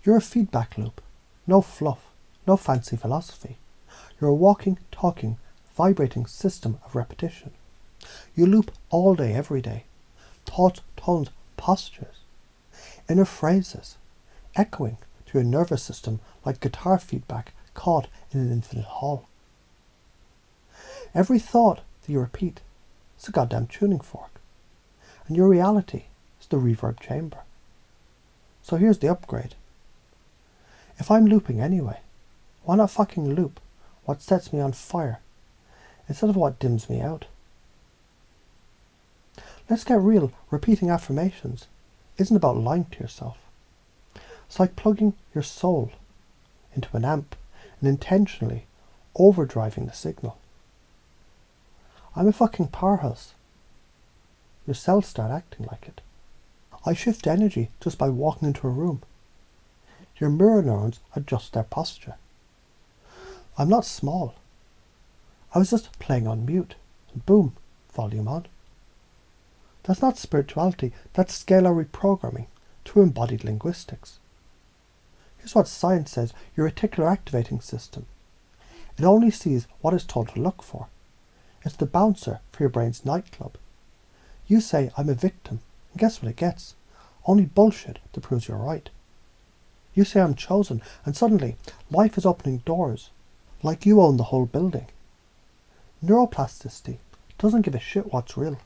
You're a feedback loop. No fluff, no fancy philosophy. You're a walking, talking, vibrating system of repetition. You loop all day, every day. Thoughts, tones, postures. Inner phrases, echoing through your nervous system like guitar feedback caught in an infinite hall. Every thought that you repeat is a goddamn tuning fork. And your reality is the reverb chamber. So here's the upgrade. If I'm looping anyway, why not fucking loop what sets me on fire instead of what dims me out? Let's get real. Repeating affirmations isn't about lying to yourself. It's like plugging your soul into an amp and intentionally overdriving the signal. I'm a fucking powerhouse. Your cells start acting like it. I shift energy just by walking into a room. Your mirror neurons adjust their posture. I'm not small. I was just playing on mute, and boom, volume on. That's not spirituality, that's scalar reprogramming through embodied linguistics. Here's what science says: your reticular activating system. It only sees what it's told to look for. It's the bouncer for your brain's nightclub. You say, I'm a victim, and guess what it gets? Only bullshit that proves you're right. You say, I'm chosen, and suddenly life is opening doors, like you own the whole building. Neuroplasticity doesn't give a shit what's real.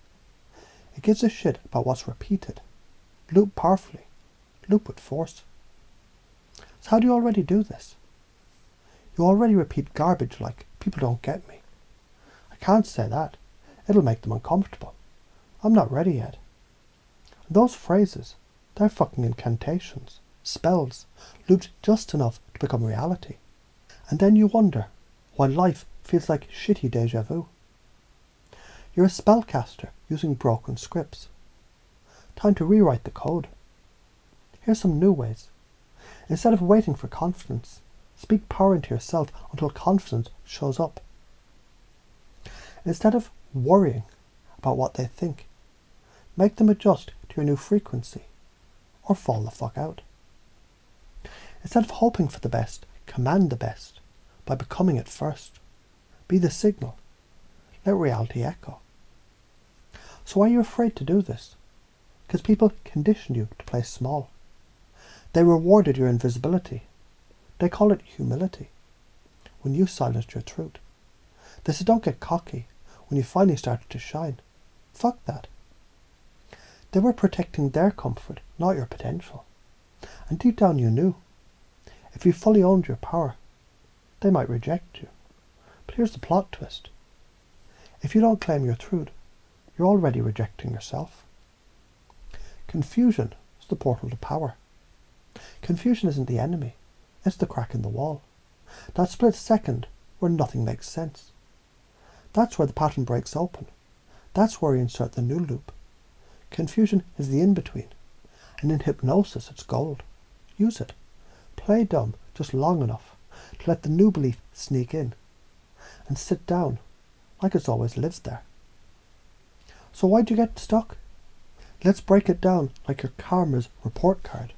It gives a shit about what's repeated. Loop powerfully. Loop with force. So how do you already do this? You already repeat garbage like, people don't get me. I can't say that. It'll make them uncomfortable. I'm not ready yet. And those phrases, they're fucking incantations, spells, looped just enough to become reality. And then you wonder why life feels like shitty deja vu. You're a spellcaster using broken scripts. Time to rewrite the code. Here's some new ways. Instead of waiting for confidence, speak power into yourself until confidence shows up. Instead of worrying about what they think, make them adjust to your new frequency, or fall the fuck out. Instead of hoping for the best, command the best by becoming it first. Be the signal. Let reality echo. So why are you afraid to do this? Because people conditioned you to play small. They rewarded your invisibility. They call it humility when you silenced your truth. They said don't get cocky when you finally started to shine. Fuck that. They were protecting their comfort, not your potential. And deep down you knew. If you fully owned your power, they might reject you. But here's the plot twist. If you don't claim your truth, you're already rejecting yourself. Confusion is the portal to power. Confusion isn't the enemy. It's the crack in the wall. That split second where nothing makes sense. That's where the pattern breaks open. That's where you insert the new loop. Confusion is the in-between. And in hypnosis, it's gold. Use it. Play dumb just long enough to let the new belief sneak in. And sit down like it's always lived there. So why'd you get stuck? Let's break it down like your karma's report card.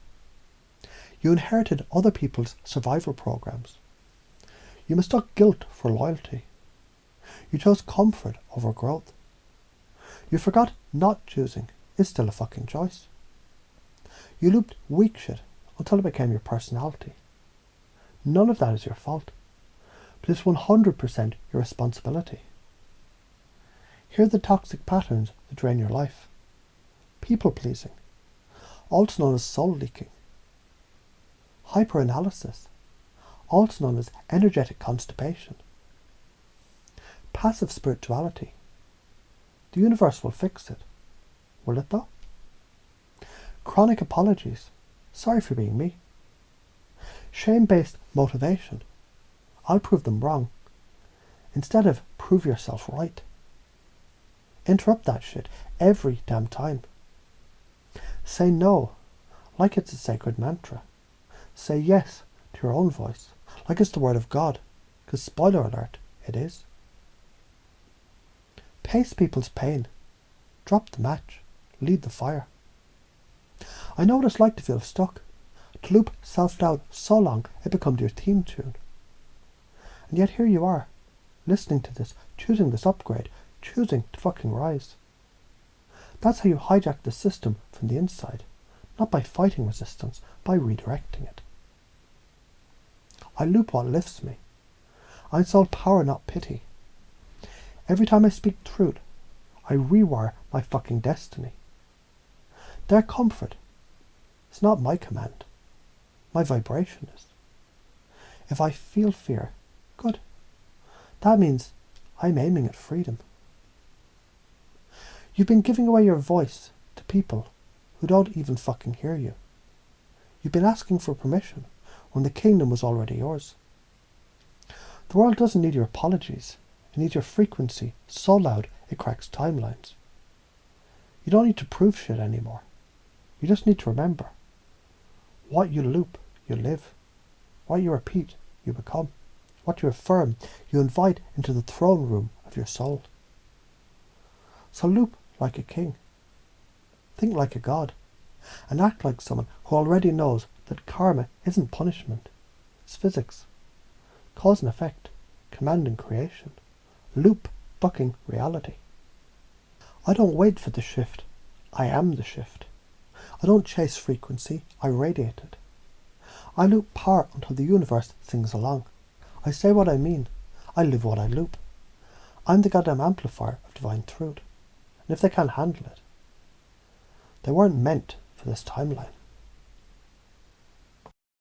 You inherited other people's survival programs. You mistook guilt for loyalty. You chose comfort over growth. You forgot not choosing is still a fucking choice. You looped weak shit until it became your personality. None of that is your fault, but it's 100% your responsibility. Here are the toxic patterns that drain your life. People pleasing, also known as soul leaking. Hyperanalysis, also known as energetic constipation. Passive spirituality. The universe will fix it. Will it though? Chronic apologies. Sorry for being me. Shame-based motivation. I'll prove them wrong. Instead of prove yourself right. Interrupt that shit every damn time. Say no, like it's a sacred mantra. Say yes to your own voice, like it's the word of God, because spoiler alert, it is. Pace people's pain. Drop the match. Lead the fire. I know what it's like to feel stuck, to to loop self-doubt so long it becomes your theme tune. And yet here you are, listening to this, choosing this upgrade, choosing to fucking rise. That's how you hijack the system from the inside, not by fighting resistance, by redirecting it. I loop what lifts me. I insult power, not pity. Every time I speak truth, I rewire my fucking destiny. Their comfort is not my command. My vibration is. If I feel fear, good. That means I'm aiming at freedom. You've been giving away your voice to people who don't even fucking hear you. You've been asking for permission when the kingdom was already yours. The world doesn't need your apologies. It needs your frequency so loud it cracks timelines. You don't need to prove shit anymore. You just need to remember. What you loop, you live. What you repeat, you become. What you affirm, you invite into the throne room of your soul. So loop like a king. Think like a god. And act like someone who already knows that karma isn't punishment. It's physics. Cause and effect. Command and creation. Loop fucking reality. I don't wait for the shift. I am the shift. I don't chase frequency. I radiate it. I loop power until the universe sings along. I say what I mean. I live what I loop. I'm the goddamn amplifier of divine truth. And if they can't handle it, they weren't meant for this timeline.